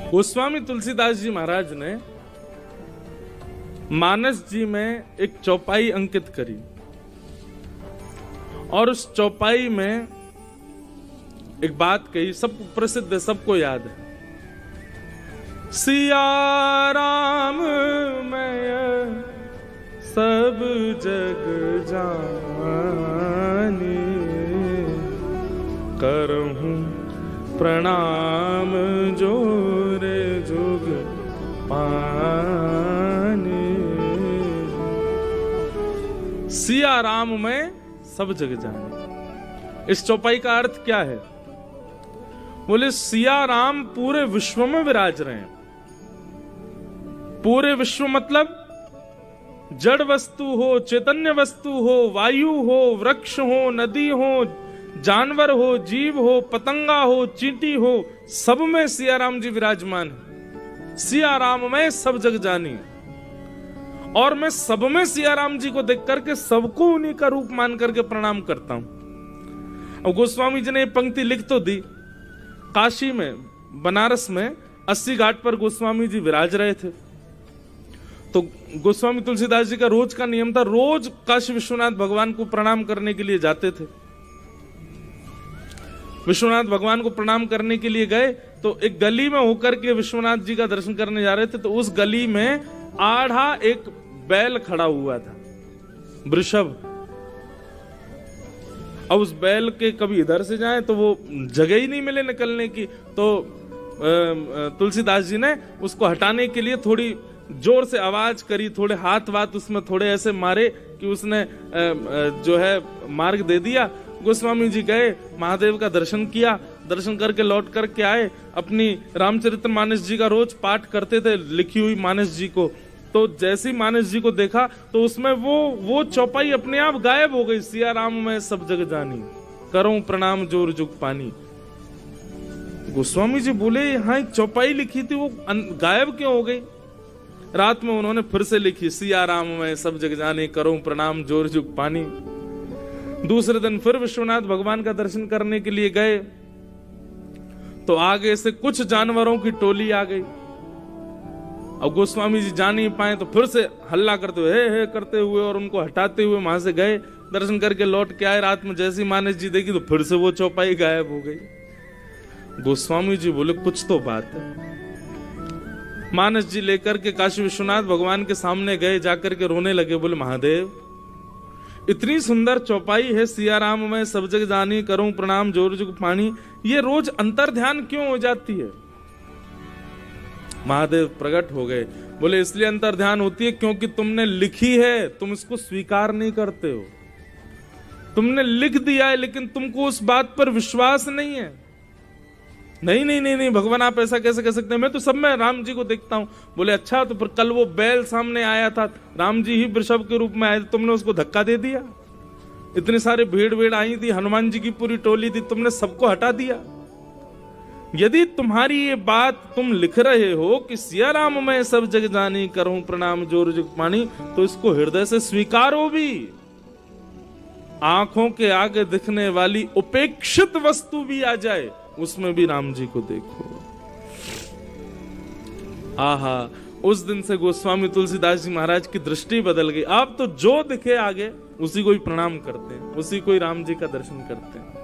गोस्वामी तुलसीदास जी महाराज ने मानस जी में एक चौपाई अंकित करी और उस चौपाई में एक बात कही, सब प्रसिद्ध है, सबको याद है। सिया राम मैं सब जग जानी, करहूं प्रणाम जोरे जुग पानी। सिया राम में सब जग जाने, इस चौपाई का अर्थ क्या है? बोले सिया राम पूरे विश्व में विराज रहे हैं। पूरे विश्व मतलब जड़ वस्तु हो, चैतन्य वस्तु हो, वायु हो, वृक्ष हो, नदी हो, जानवर हो, जीव हो, पतंगा हो, चींटी हो, सब में सिया राम जी विराजमान है। सिया राम में सब जग जानी, और मैं सब में सिया राम जी को देख करके सबको उन्हीं का रूप मान करके प्रणाम करता हूं। अब गोस्वामी जी ने ये पंक्ति लिख तो दी। काशी में, बनारस में 80 घाट पर गोस्वामी जी विराज रहे थे, तो गोस्वामी तुलसीदास जी का रोज का नियम था, रोज काशी विश्वनाथ भगवान को प्रणाम करने के लिए जाते थे। विश्वनाथ भगवान को प्रणाम करने के लिए गए तो एक गली में होकर के विश्वनाथ जी का दर्शन करने जा रहे थे, तो उस गली में आधा एक बैल खड़ा हुआ था, वृषभ। अब उस बैल के कभी इधर से जाए तो वो जगह ही नहीं मिले निकलने की, तो तुलसीदास जी ने उसको हटाने के लिए थोड़ी जोर से आवाज करी, थोड़े हाथ वाथ उसमें थोड़े ऐसे मारे कि उसने जो है मार्ग दे दिया। गोस्वामी जी गए, महादेव का दर्शन किया, दर्शन करके लौट करके आए। अपनी रामचरितमानस जी का रोज पाठ करते थे, लिखी हुई मानस जी को, तो जैसे ही मानस जी को देखा तो उसमें वो चौपाई अपने आप गायब हो गई। सिया राम में सब जग जानी, करूं प्रणाम जोर जुग पानी। गोस्वामी जी बोले यहाँ एक चौपाई लिखी थी, वो गायब क्यों हो गई? रात में उन्होंने फिर से लिखी, सिया राम में सब जग जाने, करूं प्रणाम जोर जुग पानी। दूसरे दिन फिर विश्वनाथ भगवान का दर्शन करने के लिए गए तो आगे से कुछ जानवरों की टोली आ गई। अब गोस्वामी जी जा नहीं पाए तो फिर से हल्ला करते हुए, हे करते हुए और उनको हटाते हुए वहां से गए, दर्शन करके लौट के आए। रात में जैसी मानस जी देखी तो फिर से वो चौपाई गायब हो गई। गोस्वामी जी बोले कुछ तो बात है। मानस जी लेकर के काशी विश्वनाथ भगवान के सामने गए, जाकर के रोने लगे, बोले महादेव इतनी सुंदर चौपाई है, सिया राम में सब जग जानी, करूं प्रणाम जोर जुग पानी, ये रोज अंतर ध्यान क्यों हो जाती है? महादेव प्रकट हो गए, बोले इसलिए अंतर ध्यान होती है क्योंकि तुमने लिखी है, तुम इसको स्वीकार नहीं करते हो। तुमने लिख दिया है लेकिन तुमको उस बात पर विश्वास नहीं है। नहीं नहीं नहीं नहीं भगवान आप ऐसा कैसे कह सकते हैं, मैं तो सब में राम जी को देखता हूं। बोले अच्छा, तो फिर कल वो बैल सामने आया था, राम जी ही वृषभ के रूप में आए, तुमने उसको धक्का दे दिया। इतनी सारी भीड़ आई थी, हनुमान जी की पूरी टोली थी, तुमने सबको हटा दिया। यदि तुम्हारी ये बात तुम लिख रहे हो कि सिया राम में सब जग जानी, करूं प्रणाम जोर जुग पानी, तो इसको हृदय से स्वीकारो भी। आंखों के आगे दिखने वाली उपेक्षित वस्तु भी आ जाए, उसमें भी राम जी को देखो। आहा, उस दिन से गोस्वामी तुलसीदास जी महाराज की दृष्टि बदल गई। आप तो जो दिखे आगे उसी को ही प्रणाम करते हैं, उसी को ही राम जी का दर्शन करते हैं।